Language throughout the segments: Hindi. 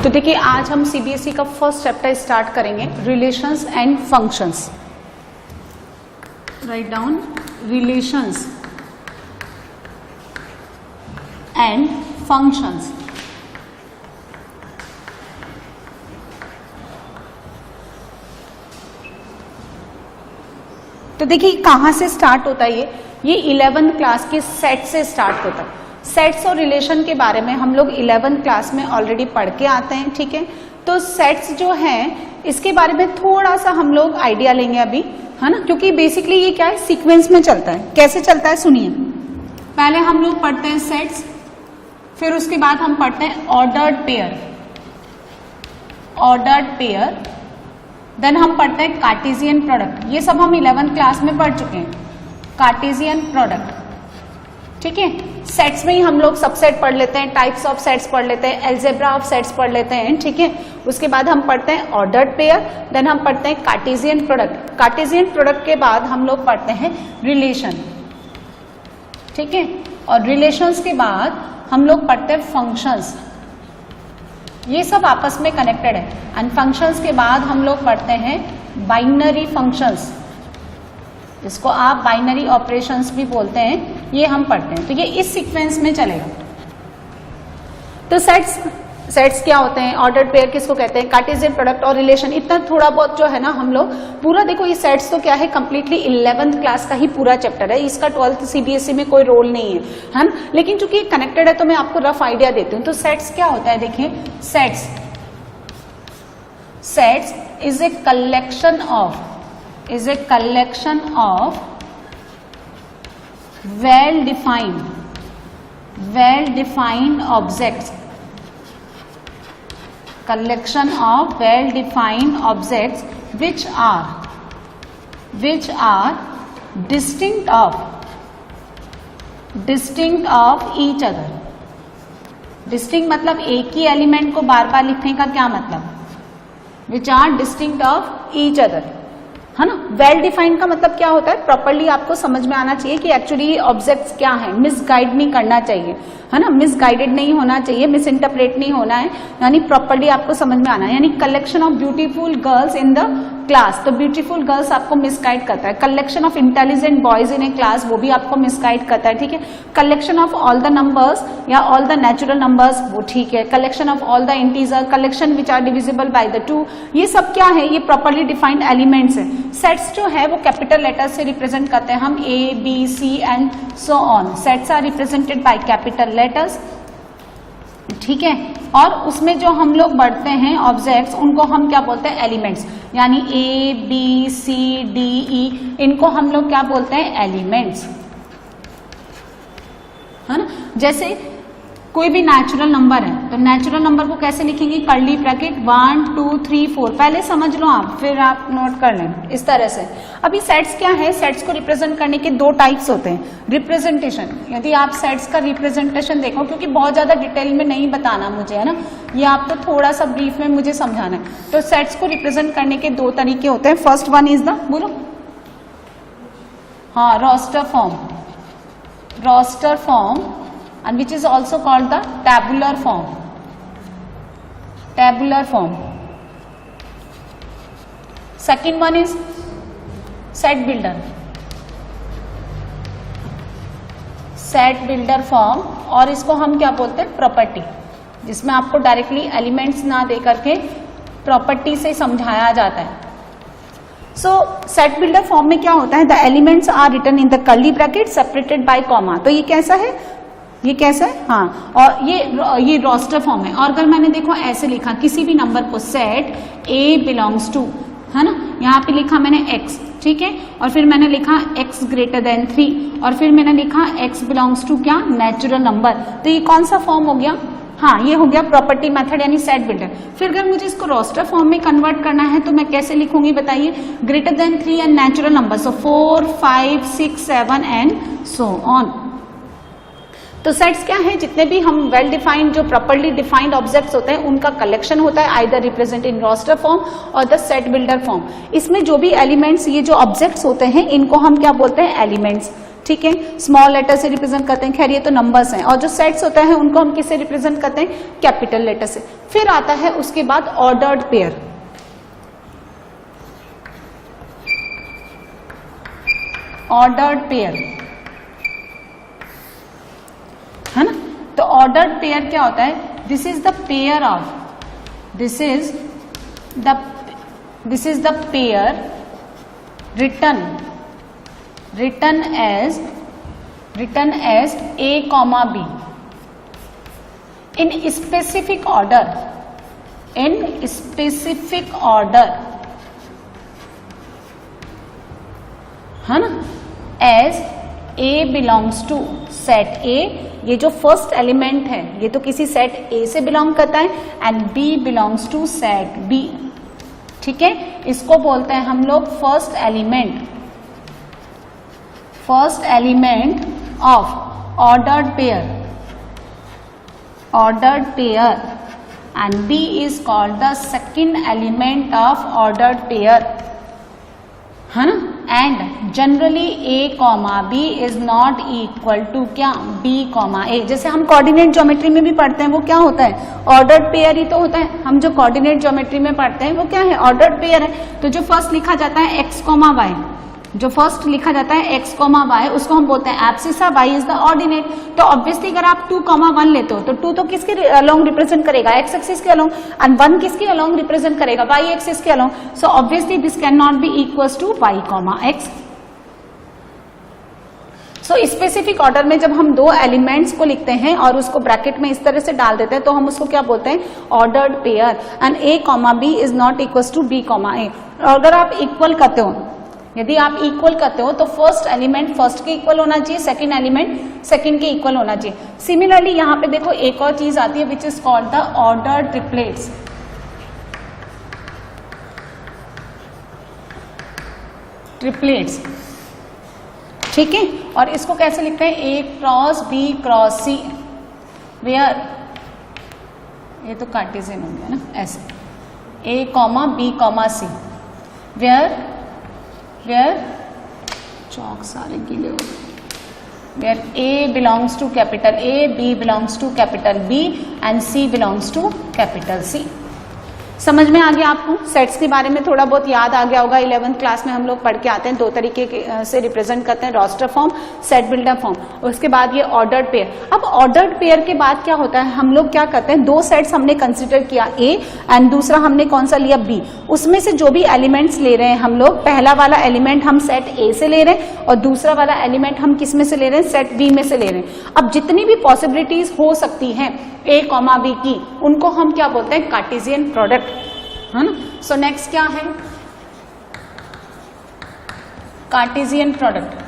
तो देखिए आज हम सीबीएसई का फर्स्ट चैप्टर स्टार्ट करेंगे, relations and functions. Write down relations and functions. तो देखिए कहां से स्टार्ट होता है ये 11th क्लास के सेट से स्टार्ट होता है। सेट्स और रिलेशन के बारे में हम लोग 11th क्लास में ऑलरेडी पढ़ के आते हैं, ठीक है। तो सेट्स जो हैं इसके बारे में थोड़ा सा हम लोग आइडिया लेंगे अभी, है ना, क्योंकि बेसिकली ये क्या है, सीक्वेंस में चलता है। कैसे चलता है सुनिए। पहले हम लोग पढ़ते हैं सेट्स, फिर उसके बाद हम पढ़ते हैं ऑर्डर्ड पेयर, देन हम पढ़ते हैं कार्टेशियन प्रोडक्ट। ये सब हम 11th क्लास में पढ़ चुके हैं, कार्टेशियन प्रोडक्ट, ठीक है। सेट्स में ही हम लोग सबसेट पढ़ लेते हैं, टाइप्स ऑफ सेट्स पढ़ लेते हैं, अलजेब्रा ऑफ सेट्स पढ़ लेते हैं, ठीक है। उसके बाद हम पढ़ते हैं ऑर्डर्ड पेयर, देन हम पढ़ते हैं कार्टेशियन प्रोडक्ट। कार्टेशियन प्रोडक्ट के बाद हम लोग पढ़ते हैं रिलेशन, ठीक है। और रिलेशंस के बाद हम लोग पढ़ते हैं फंक्शंस। ये सब आपस में कनेक्टेड है। एंड फंक्शंस के बाद हम लोग पढ़ते हैं बाइनरी फंक्शंस, जिसको आप बाइनरी ऑपरेशंस भी बोलते हैं, ये हम पढ़ते हैं। तो ये इस सीक्वेंस में चलेगा। तो सेट्स क्या होते हैं, ऑर्डर्ड पेयर किसको कहते हैं, कार्टेशियन प्रोडक्ट और रिलेशन, इतना थोड़ा बहुत जो है ना हम लोग पूरा देखो। ये सेट्स तो क्या है, कंप्लीटली 11th क्लास का ही पूरा चैप्टर है, इसका 12th सीबीएसई में कोई रोल नहीं है ना। लेकिन चूंकि कनेक्टेड है तो मैं आपको रफ आइडिया देती हूँ। तो सेट्स क्या होता है, देखिए sets is a collection of well defined objects, collection of well defined objects which are distinct of each other। distinct मतलब एक ही एलिमेंट को बार बार लिखने का क्या मतलब, which are distinct of each other, है ना। वेल डिफाइंड का मतलब क्या होता है, प्रॉपर्ली आपको समझ में आना चाहिए कि एक्चुअली ये ऑब्जेक्ट्स क्या है, मिसगाइड नहीं करना चाहिए, है ना, मिसगाइडेड नहीं होना चाहिए, मिस इंटरप्रेट नहीं होना है, यानी प्रॉपर्ली आपको समझ में आना है। यानी collection of beautiful girls in the class, तो ब्यूटीफुल गर्ल्स आपको मिसगाइड करता है। Collection of intelligent boys in a class, वो भी आपको मिसगाइड करता है, ठीक है। Collection of all the numbers या ऑल द नेचुरल नंबर्स, वो ठीक है। Collection of all the integer, collection which are divisible by the 2, ये सब क्या है, ये प्रॉपर्ली डिफाइंड एलिमेंट्स है। सेट्स जो है वो कैपिटल लेटर से रिप्रेजेंट करते हैं हम, A B C and so on. Sets are represented by capital letters, ठीक है। और उसमें जो हम लोग बढ़ते हैं ऑब्जेक्ट्स, उनको हम क्या बोलते हैं, एलिमेंट्स। यानी ए बी सी डी ई, इनको हम लोग क्या बोलते हैं, एलिमेंट्स, है ना। जैसे कोई भी नेचुरल नंबर है तो नेचुरल नंबर को कैसे लिखेंगे, कर्ली ब्रैकेट 1 2 3 4, पहले समझ लो आप, फिर आप नोट कर लें इस तरह से। अभी सेट्स क्या है, सेट्स को रिप्रेजेंट करने के दो टाइप्स होते हैं। रिप्रेजेंटेशन, यदि आप सेट्स का रिप्रेजेंटेशन देखो, क्योंकि बहुत ज्यादा डिटेल में नहीं बताना मुझे, है ना, ये आपको थोड़ा सा ब्रीफ में मुझे समझाना है। तो सेट्स को रिप्रेजेंट करने के दो तरीके होते हैं। फर्स्ट वन इज द, बोलो, हाँ, roster form and which is also called the tabular form। second one is set builder form, और इसको हम क्या बोलते हैं, प्रॉपर्टी, जिसमें आपको डायरेक्टली एलिमेंट्स ना दे करके प्रॉपर्टी से समझाया जाता है। सो सेट बिल्डर फॉर्म में क्या होता है, the elements are written in the curly bracket separated by comma. तो ये कैसा है, हाँ, और ये रोस्टर फॉर्म है। और अगर मैंने देखो ऐसे लिखा किसी भी नंबर को, सेट ए बिलोंग्स टू, है ना, यहाँ पे लिखा मैंने x, ठीक है, और फिर मैंने लिखा x ग्रेटर देन 3, और फिर मैंने लिखा x बिलोंग्स टू क्या, नेचुरल नंबर। तो ये कौन सा फॉर्म हो गया, हाँ, ये हो गया प्रॉपर्टी मेथड यानी सेट बिल्डर। फिर अगर मुझे इसको रोस्टर फॉर्म में कन्वर्ट करना है तो मैं कैसे लिखूंगी बताइए, greater than 3 and natural number, so 4 5 6 7 and so on. तो सेट्स क्या है, जितने भी हम वेल डिफाइंड जो प्रॉपर्ली डिफाइंड ऑब्जेक्ट्स होते हैं उनका कलेक्शन होता है, either represent in roster form और द सेट बिल्डर फॉर्म। इसमें जो भी एलिमेंट्स, ये जो ऑब्जेक्ट्स होते हैं इनको हम क्या बोलते हैं, एलिमेंट्स, ठीक है, स्मॉल लेटर से रिप्रेजेंट करते हैं, खैर ये तो नंबर्स हैं, और जो सेट्स होता है उनको हम किससे रिप्रेजेंट करते हैं, कैपिटल लेटर से। फिर आता है उसके बाद ऑर्डर्ड पेयर, ऑर्डर्ड पेयर है ना। तो ऑर्डर्ड पेयर क्या होता है, this is the pair of, this is the pair written as A comma B in specific order, है ना, as A belongs to set A, ये जो फर्स्ट एलिमेंट है ये तो किसी सेट A से बिलोंग करता है, and B belongs to set B, ठीक है। इसको बोलते हैं हम लोग first element of ordered pair, and B is called the second element of ordered pair, है ना। And generally A comma B is not equal to क्या, B कॉमा A। जैसे हम कोऑर्डिनेट ज्योमेट्री में भी पढ़ते हैं, वो क्या होता है, ऑर्डर्ड पेयर ही तो होता है। हम जो कोऑर्डिनेट ज्योमेट्री में पढ़ते हैं वो क्या है, ऑर्डर्ड पेयर है। तो जो फर्स्ट लिखा जाता है x कॉमा y, जो फर्स्ट लिखा जाता है x कॉमा y, उसको हम बोलते हैं abscissa, y is the ordinate. तो ऑब्वियसली अगर आप 2 कॉमा 1 लेते हो तो 2 तो किसके अलोंग रिप्रेजेंट करेगा, x एक्सिस के अलोंग, एंड 1 किसके अलोंग रिप्रेजेंट करेगा, y एक्सिस के along. So obviously this can not be equals to y comma x। So specific order में जब हम 2 एलिमेंट्स को लिखते हैं और उसको ब्रैकेट में इस तरह से डाल देते हैं तो हम उसको क्या बोलते हैं, ordered pair, and A comma B is not equals to B comma A। अगर आप इक्वल करते हो, यदि आप इक्वल करते हो तो फर्स्ट एलिमेंट फर्स्ट के इक्वल होना चाहिए, सेकंड एलिमेंट सेकंड के इक्वल होना चाहिए। सिमिलरली यहाँ पे देखो एक और चीज आती है which is called the ordered triplets. Triplets, ठीक है, और इसको कैसे लिखते हैं, A cross B cross C, where, ये तो कार्टेशियन हो गया ना, ऐसे A comma B comma C, where चौक सारे गीले हो गए, where A belongs to capital A, B belongs to capital B and C belongs to capital C। समझ में आ गया आपको, सेट्स के बारे में थोड़ा बहुत याद आ गया होगा। 11th क्लास में हम लोग पढ़ के आते हैं, 2 तरीके से रिप्रेजेंट करते हैं, roster form, set builder form, उसके बाद ये ऑर्डर्ड पेयर। अब ऑर्डर्ड पेयर के बाद क्या होता है, हम लोग क्या करते हैं, 2 सेट्स हमने कंसिडर किया A एंड दूसरा हमने कौन सा लिया B, उसमें से जो भी एलिमेंट्स ले रहे हैं हम लोग, पहला वाला एलिमेंट हम सेट A से ले रहे हैं और दूसरा वाला एलिमेंट हम किस में से ले रहे हैं, सेट B में से ले रहे हैं। अब जितनी भी पॉसिबिलिटीज हो सकती हैं A कॉमा B की, उनको हम क्या बोलते हैं, कार्टेशियन प्रोडक्ट, है ना। सो नेक्स्ट क्या है, कार्टेशियन प्रोडक्ट।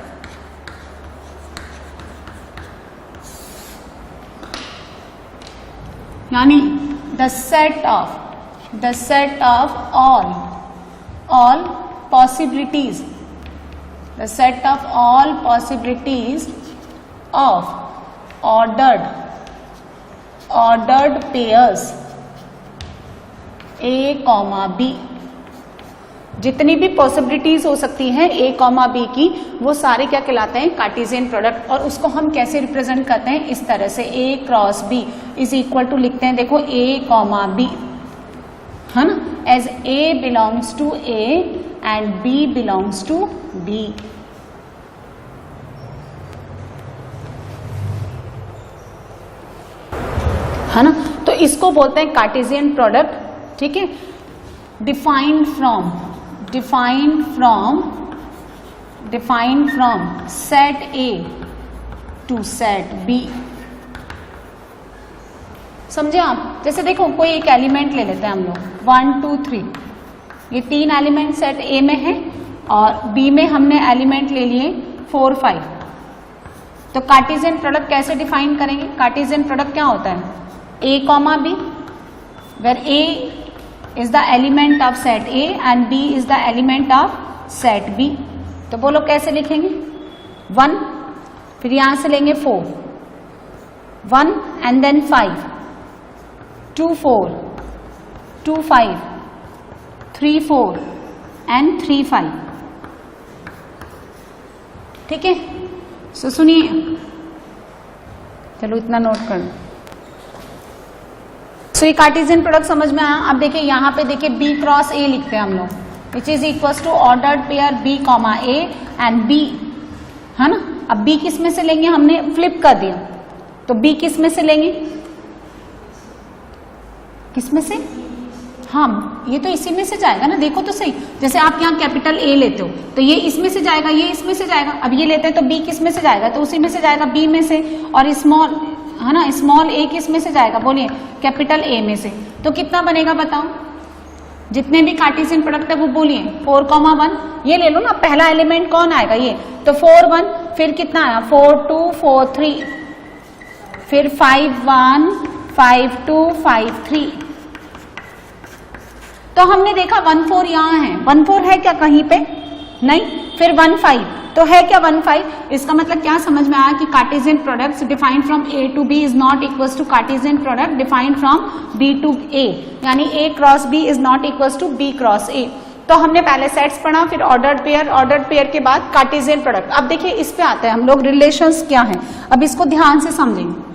यानी the set of all possibilities, the set of all possibilities of ordered pairs A comma B, जितनी भी पॉसिबिलिटीज हो सकती हैं A कॉमा B की, वो सारे क्या कहलाते हैं, कार्टेशियन प्रोडक्ट। और उसको हम कैसे रिप्रेजेंट करते हैं, इस तरह से A cross B is equal to लिखते हैं, देखो A कॉमा B, है ना, as A belongs to A and B belongs to B। है ना, तो इसको बोलते हैं कार्टेशियन प्रोडक्ट, ठीक है। Defined from set A to set B। समझे आप, जैसे देखो कोई एक एलिमेंट ले लेते हैं हम लोग, 1 2 3, ये 3 एलिमेंट सेट A में है और B में हमने एलिमेंट ले लिए 4 5। तो कार्टेशियन प्रोडक्ट कैसे डिफाइन करेंगे, कार्टेशियन प्रोडक्ट क्या होता है, A comma B, where A is the element of set A and B is the element of set B। तो बोलो कैसे लिखेंगे, 1, फिर यहां से लेंगे 4, 1 and then 5, 2 4, 2 5, 3 4 and 3 5, ठीक है। सो सुनिए, चलो इतना नोट कर लो। सो ये कार्टेशियन प्रोडक्ट समझ में आया। अब देखिए यहाँ पे देखिए बी क्रॉस ए लिखते हैं हम लोग, which is equal to ordered pair B comma A and B, है ना। अब बी किस में से लेंगे, हमने फ्लिप कर दिया, तो बी किस में से लेंगे, किस में से, हाँ ये तो इसी में से जाएगा ना, देखो तो सही। जैसे आप यहाँ कैपिटल ए लेते हो तो ये इसमें से जाएगा, ये इसमें से जाएगा। अब ये लेते हैं तो बी किस में से जाएगा, तो उसी में से जाएगा, बी में से। और स्मॉल, है ना, स्मॉल ए किस में से जाएगा, बोलिए कैपिटल ए में से। तो कितना बनेगा बताओ, जितने भी कार्टेशियन प्रोडक्ट है वो बोलिए 4,1। ये ले लो ना, पहला एलिमेंट कौन आएगा, ये तो 4,1, फिर कितना आया 4,2, 4,3, फिर 5,1, 5,2, 5,3। तो हमने देखा 1,4 यहाँ है, 1,4 है क्या कहीं पे, नहीं। फिर 1,5 तो है क्या 1,5। इसका मतलब क्या समझ में आया कि Cartesian products defined from A to B is not equal to Cartesian product defined from B to A, यानी A cross B is not equal to B cross A. तो हमने पहले सेट्स पढ़ा, फिर ऑर्डर्ड पेयर, ऑर्डर्ड पेयर के बाद कार्टेशियन प्रोडक्ट। अब देखिए इस पे आते हैं हम लोग, रिलेशंस क्या है। अब इसको ध्यान से समझेंगे।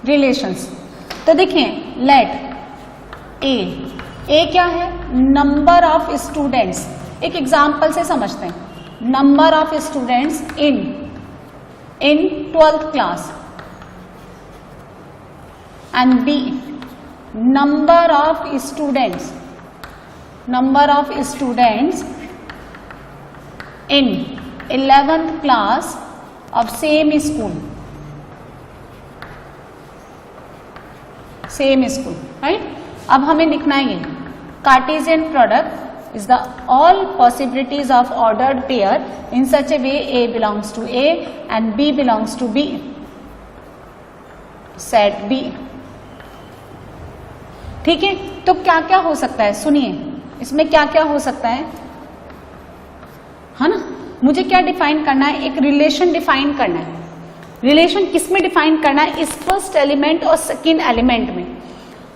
रिलेशंस, तो देखिए लेट ए क्या है, नंबर ऑफ स्टूडेंट्स। एक एग्जांपल से समझते हैं, number of students in 12th class, and B number of students in 11th class of same school, right. अब हमें लिखना है ये Cartesian product is the all possibilities of ordered pair in such a way A belongs to A and B belongs to B, set B. ठीक है, तो क्या क्या हो सकता है, सुनिए इसमें क्या क्या हो सकता है ना। मुझे क्या डिफाइन करना है, एक रिलेशन डिफाइन करना है। रिलेशन किस में डिफाइन करना है, इस फर्स्ट एलिमेंट और सेकेंड एलिमेंट में।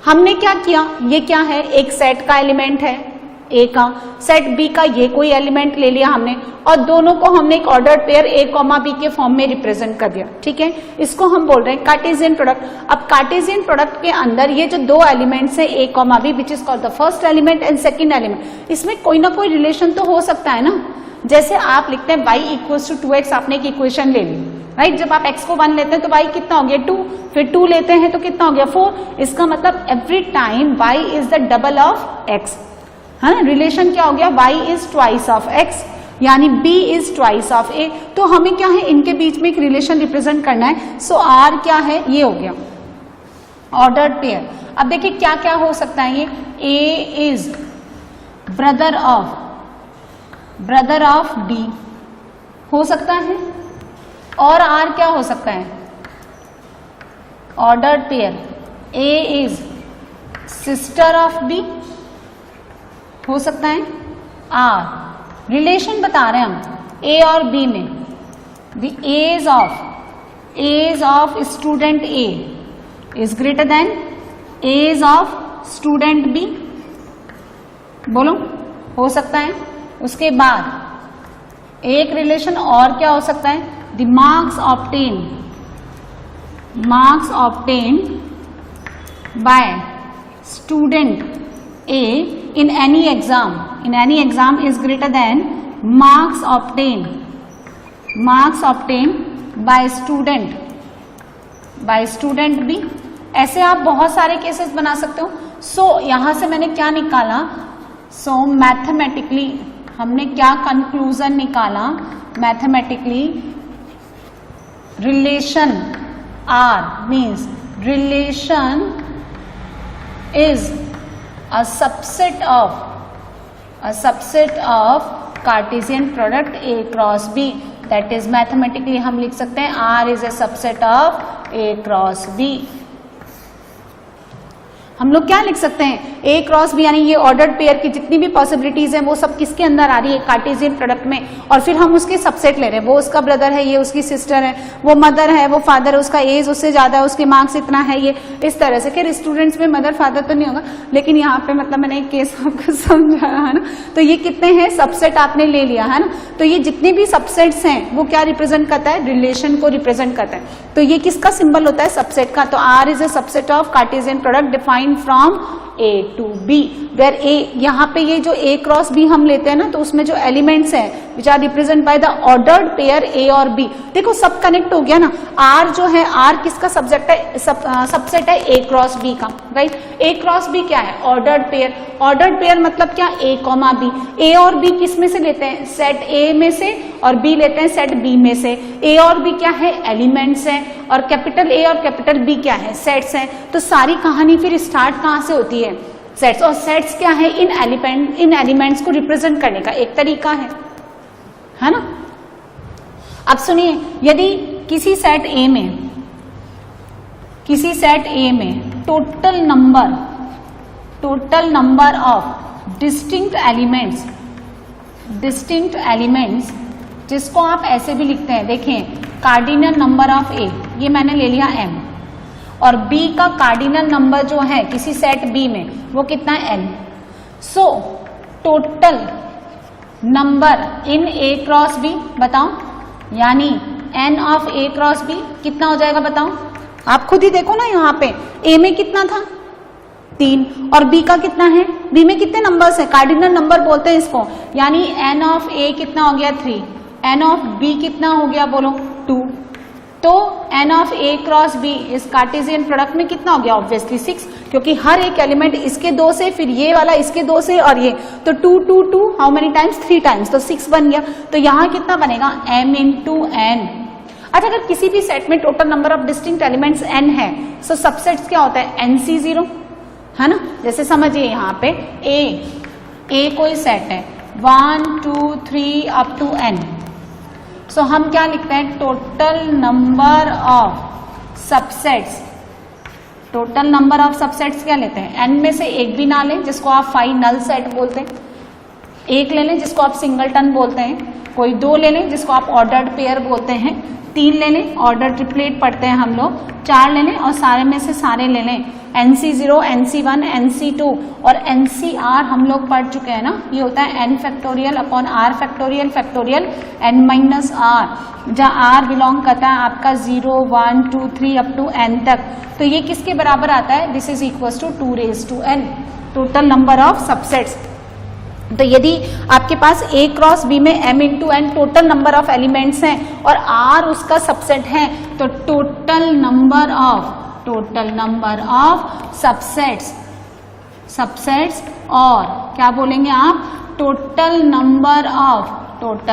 हमने क्या किया, ये क्या है, एक सेट का एलिमेंट है ए का, सेट बी का ये कोई एलिमेंट ले लिया हमने, और दोनों को हमने एक ordered pair A comma B के फॉर्म में रिप्रेजेंट कर दिया। ठीक है, इसको हम बोल रहे हैं कार्टेशियन प्रोडक्ट। अब कार्टेशियन प्रोडक्ट के अंदर ये जो दो एलिमेंट्स है A comma B, which is called the first element and second element, इसमें कोई ना कोई रिलेशन तो हो सकता है ना। जैसे आप लिखते हैं y इक्वल्स टू 2x, आपने एक इक्वेशन ले ली, राइट। जब आप x को 1 लेते हैं तो y कितना हो गया 2, फिर 2 लेते हैं तो कितना हो गया 4। इसका मतलब every time y is the double of x, है ना। रिलेशन क्या हो गया, y is twice of x, यानी b is twice of a। तो हमें क्या है, इनके बीच में एक रिलेशन रिप्रेजेंट करना है। सो r क्या है, ये हो गया ऑर्डर्ड पेयर। अब देखिए क्या क्या हो सकता है, ये a is brother of b हो सकता है, और r क्या हो सकता है, ordered pair a is sister of b हो सकता है। r रिलेशन बता रहे हैं हम a और b में, the age of student a is greater than age of student b, बोलो हो सकता है। उसके बाद एक रिलेशन और क्या हो सकता है, the marks obtained by student A in any exam is greater than marks obtained by student B। ऐसे आप बहुत सारे केसेस बना सकते हो। सो यहां से मैंने क्या निकाला, सो मैथमेटिकली हमने क्या कंक्लूजन निकाला, mathematically relation R means relation is a subset of Cartesian product A cross B, that is mathematically हम लिख सकते हैं R is a subset of A cross B। हम लोग क्या लिख सकते हैं, ए क्रॉस बी, यानी ये ऑर्डर्ड पेयर की जितनी भी पॉसिबिलिटीज हैं वो सब किसके अंदर आ रही है, कार्टेशियन प्रोडक्ट में, और फिर हम उसके सबसेट ले रहे हैं। वो उसका ब्रदर है, ये उसकी सिस्टर है, वो मदर है, वो फादर है, उसका एज उससे ज्यादा है, उसके मार्क्स इतना है, ये इस तरह से। खैर स्टूडेंट्स में मदर फादर तो नहीं होगा, लेकिन यहाँ पे मतलब मैंने एक केस आपको समझाया है ना। तो ये कितने हैं, सबसेट आपने ले लिया है ना। तो ये जितने भी सबसेट्स हैं वो क्या रिप्रेजेंट करता है, रिलेशन को रिप्रेजेंट करता है। तो ये किसका सिंबल होता है, सबसेट का। तो R is a subset of Cartesian product defined from A to B, where A, यहाँ पे ये जो A क्रॉस B हम लेते हैं ना, तो उसमें जो एलिमेंट्स हैं which are represent by the ordered pair A और B, देखो सब कनेक्ट हो गया ना। R जो है, R किसका सब्जेक्ट है, सबसेट है A क्रॉस B का, राइट। A क्रॉस B क्या है, ऑर्डर्ड पेयर। ऑर्डर्ड पेयर मतलब क्या, A कॉमा B। A और B किस में से लेते हैं, सेट A में से, और B लेते हैं सेट B में से। A और B क्या है, एलिमेंट्स है, और कैपिटल A और कैपिटल B क्या है, सेट्स हैं। तो सारी कहानी फिर स्टार्ट कहाँ से होती है, सेट्स। और सेट्स क्या है, इन एलिमेंट्स को रिप्रेजेंट करने का एक तरीका है ना। अब सुनिए, यदि किसी सेट A में total number of distinct elements, जिसको आप ऐसे भी लिखते हैं, देखें, कार्डिनल नंबर ऑफ A, ये मैंने ले लिया M, और B का कार्डिनल नंबर जो है किसी सेट B में वो कितना है, N। So total number in A cross B बताओ, यानी N of A cross B कितना हो जाएगा बताओ। आप खुद ही देखो ना, यहाँ पे A में कितना था, 3, और B का कितना है, B में कितने नंबर्स है, कार्डिनल नंबर बोलते हैं इसको, यानी N ऑफ A कितना हो गया 3, N ऑफ B कितना हो गया बोलो 2। तो N of A cross B इस कार्टेशियन प्रोडक्ट में कितना हो गया, ऑब्वियसली 6, क्योंकि हर एक एलिमेंट इसके 2 से, फिर ये वाला इसके 2 से, और ये तो 2 2 2 हाउ मेनी टाइम्स, 3 टाइम्स, तो 6 बन गया। तो यहाँ कितना बनेगा, M इंटू N। अच्छा, अगर किसी भी सेट में total number of distinct elements N है, तो सबसेट्स क्या होता है, NC0, है ना। जैसे समझिए यहाँ पे A कोई सेट है 1 2 3 अप टू N, सो हम क्या लिखते हैं, total number of subsets. Total number of subsets क्या लेते हैं, N में से एक भी ना लें, जिसको आप फाइनल सेट बोलते हैं, एक ले लें जिसको आप सिंगलटन बोलते हैं, कोई 2 ले लें जिसको आप ऑर्डर्ड पेयर बोलते हैं, 3 ले लें, ऑर्डर ट्रिपलेट पढ़ते हैं हम लोग, 4 ले लें, और सारे में से सारे ले लें, NC0 NC1 NC2 और NCR हम लोग पढ़ चुके हैं ना। ये होता है N factorial upon R factorial factorial N minus R, जहाँ R बिलोंग करता है आपका 0 1 2 3 अप टू N तक। तो ये किसके बराबर आता है, this is equals to 2 raise to N, total number of subsets. तो यदि आपके पास A क्रॉस B में M into N total number of elements हैं और R उसका सबसेट है, तो टोटल नंबर ऑफ सबसेट्स और क्या बोलेंगे आप, total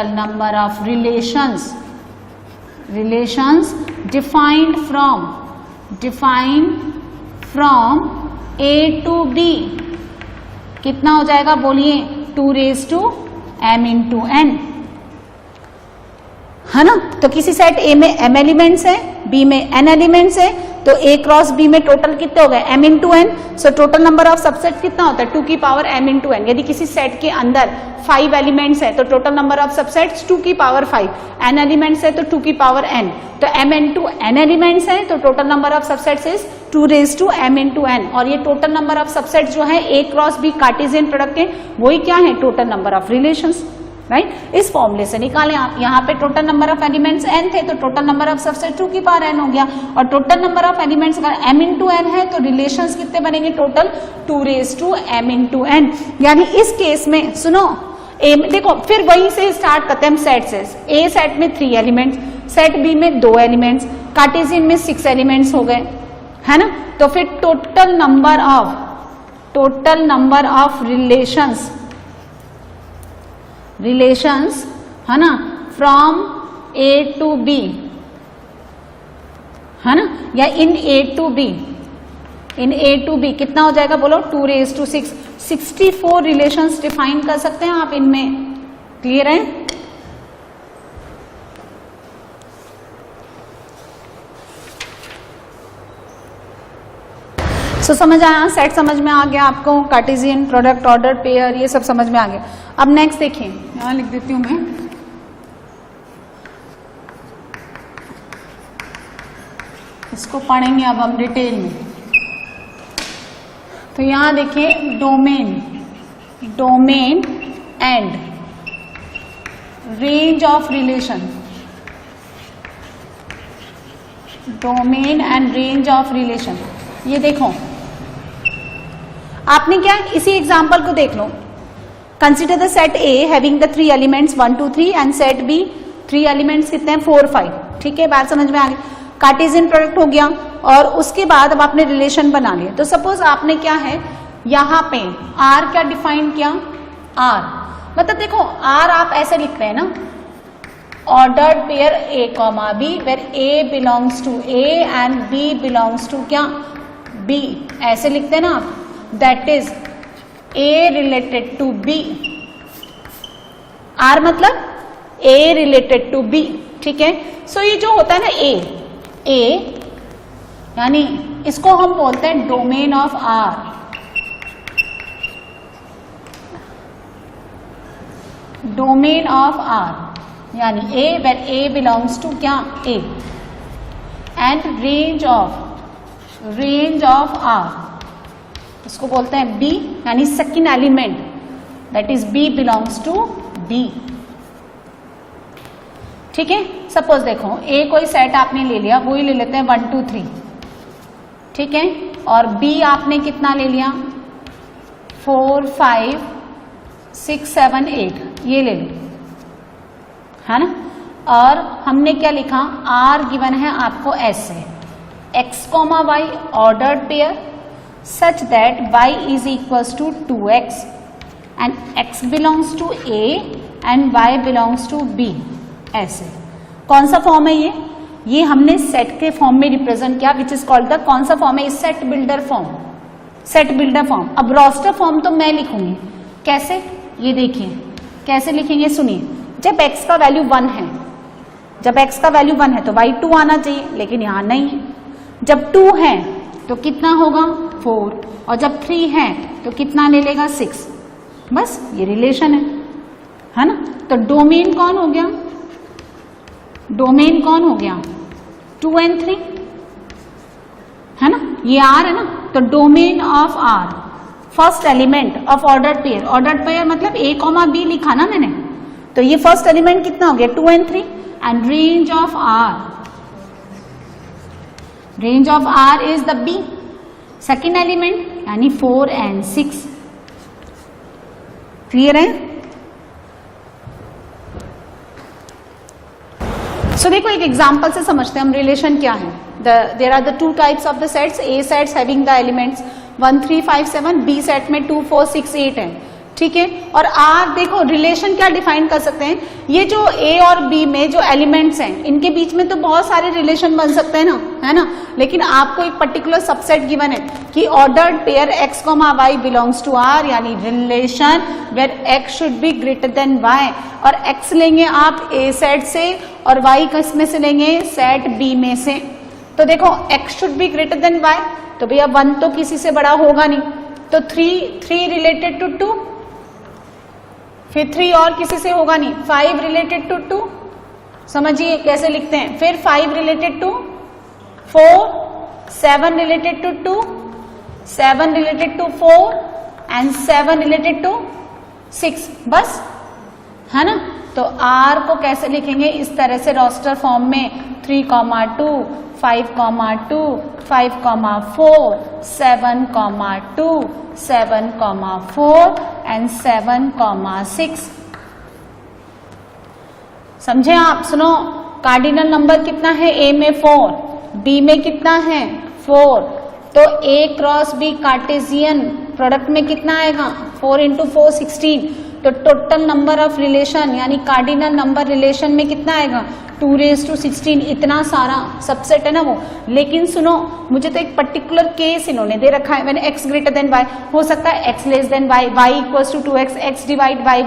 number of relations defined from A to B कितना हो जाएगा बोलिए, 2 raise to M into N, है ना। तो किसी सेट A में M एलिमेंट्स है, B में N एलिमेंट्स है, तो A क्रॉस B में टोटल कितने हो गए, M into N। So total number of subset कितना होता है, 2 की पावर M इंटू N। यदि किसी सेट के अंदर 5 एलिमेंट्स है, तो टोटल नंबर ऑफ सबसेट्स 2 की पावर 5, N एलिमेंट्स है तो 2 की पावर N, तो M इंटू N एलिमेंट्स है, तो total number of subsets is 2 raise to M into N। और ये टोटल नंबर ऑफ सबसेट्स जो है A cross B Cartesian product के, वही क्या है, total number of relations, right. इस फॉर्मूले से निकालें आप। यहाँ पे total number of elements n थे, तो टोटल नंबर ऑफ सबसेट 2 की पावर n हो गया, और टोटल नंबर ऑफ एलिमेंट्स अगर m इंटू n है, तो रिलेशंस कितने बनेंगे, total 2 raise to m into n। यानी इस केस में सुनो, देखो फिर वहीं से स्टार्ट करते हैं हम सेट से। A सेट में 3 एलिमेंट्स, सेट B में 2 एलिमेंट्स, कार्टेशियन में 6 एलिमेंट्स हो गए, है ना। तो फिर टोटल नंबर ऑफ रिलेशंस है ना, फ्रॉम A टू B, है ना, या इन A टू B कितना हो जाएगा बोलो, 2 रेज टू 6, 64 रिलेशंस डिफाइन कर सकते हैं आप इनमें। क्लियर है। सो समझ आया, सेट समझ में आ गया आपको, कार्टेशियन, प्रोडक्ट, ऑर्डर, पेयर, ये सब समझ में आ गया। अब नेक्स्ट देखिए, यहां लिख देती हूं मैं, इसको पढ़ेंगे अब हम डिटेल में। तो यहां देखिए domain and range of relation, domain and range of relation. ये देखो आपने क्या, इसी एग्जांपल को देख लो। Consider the set A having the 3 elements 1 2 3 and set B 3 elements कितने हैं 4 5। ठीक है, बात समझ में आ गई। कार्टेशियन प्रोडक्ट हो गया और उसके बाद अब आपने रिलेशन बना लिया। तो सपोज आपने क्या है यहां पे आर क्या डिफाइन किया, आर मतलब देखो आर आप ऐसे लिखते हैं ना, ordered pair A comma B where A belongs to A and B belongs to क्या, बी, ऐसे लिखते हैं ना आप। That is A related to B, R मतलब ए रिलेटेड टू बी। ठीक है, सो ये जो होता है ना ए यानी इसको हम बोलते हैं domain of R. Domain of R यानी A where A belongs to क्या, A, and range of R इसको बोलते हैं बी, यानी second element that is B belongs to B. ठीक है, सपोज देखो ए कोई सेट आपने ले लिया, वो ही ले लेते हैं 1 2 3। ठीक है, और बी आपने कितना ले लिया 4 5 6 7 8, ये ले लो, है ना। और हमने क्या लिखा, आर गिवन है आपको ऐसे, X comma Y ordered pair such that y is equals to 2x and x belongs to a and y belongs to b। ऐसे कौन सा फॉर्म है ये हमने सेट के फॉर्म में रिप्रेजेंट किया, विच इज कॉल्ड द, कौन सा फॉर्म है, set builder form, set builder form. अब रोस्टर फॉर्म तो मैं लिखूंगी कैसे, ये देखिए कैसे लिखेंगे, सुनिए। जब x का वैल्यू 1 है, जब x का वैल्यू 1 है तो y 2 आना चाहिए, लेकिन यहां नहीं है। जब 2 है तो कितना होगा 4, और जब 3 है तो कितना ले लेगा 6। बस ये रिलेशन है ना। तो डोमेन कौन हो गया, डोमेन कौन हो गया 2 and 3, है ना, ये आर है ना। तो domain of R, first element of ordered pair, ordered pair मतलब ए कॉमा बी लिखा ना मैंने, तो ये फर्स्ट एलिमेंट कितना हो गया 2 and 3, and range of R, range of R is the B, second element यानी 4 and 6। क्लियर है। सो देखो एक एग्जांपल से समझते हैं हम रिलेशन क्या है। There are the 2 types of the sets, A sets having the elements 1 3 5 7, B set में 2 4 6 8 है। ठीक है, और आर देखो रिलेशन क्या डिफाइन कर सकते हैं, ये जो ए और बी में जो एलिमेंट्स हैं इनके बीच में तो बहुत सारे रिलेशन बन सकते हैं ना, है ना, लेकिन आपको एक पर्टिकुलर सबसेट गिवन है कि ordered pair X comma Y belongs to R, यानी relation where X should be greater than Y, और एक्स लेंगे आप ए सेट से और वाई किस में से लेंगे, सेट बी में से। तो देखो X should be greater than Y, तो भैया 1 तो किसी से बड़ा होगा नहीं, तो 3 रिलेटेड टू 2, फिर 3 और किसी से होगा नहीं, 5 रिलेटेड टू 2, समझिए कैसे लिखते हैं, फिर 5 related to 4, 7 related to 2, 7 related to 4 and 7 related to 6। बस, है ना। तो R को कैसे लिखेंगे, इस तरह से रोस्टर फॉर्म में 3, 2, 5, 2, 5, 4, 7, 2, 7, 4 एंड 7, 6। समझे आप। सुनो, कार्डिनल नंबर कितना है, ए में 4, बी में कितना है 4, तो A cross B Cartesian product में कितना आएगा 4 × 4 16, तो टोटल नंबर ऑफ रिलेशन यानी कार्डिनल नंबर रिलेशन में कितना आएगा 2⁻16। इतना सारा सबसेट है ना वो। लेकिन सुनो, मुझे तो एक पर्टिकुलर केस इन्होंने दे रखा है, मैंने x ग्रेटर देन y, हो सकता है x less than y, y equals to 2x, x divide y,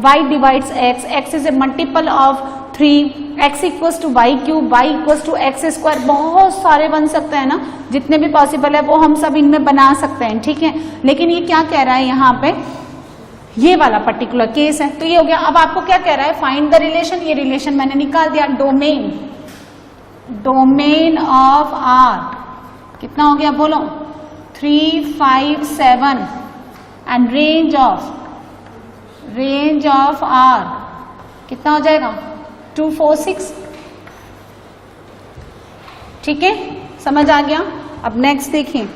y divides x, x is a multiple of 3, x equals to Y cube, y equals to X square, बहुत सारे बन सकते हैं ना, जितने भी पॉसिबल है वो हम सब इनमें बना सकते हैं, ठीक है। लेकिन ये क्या कह रहा है यहाँ पे, ये वाला पर्टिकुलर केस है, तो ये हो गया। अब आपको क्या कह रहा है, फाइंड द रिलेशन, ये रिलेशन मैंने निकाल दिया। डोमेन ऑफ आर कितना हो गया बोलो, 3, 5, 7 एंड रेंज ऑफ आर कितना हो जाएगा, 2, 4, 6, ठीक है, समझ आ गया। अब नेक्स्ट देखिए,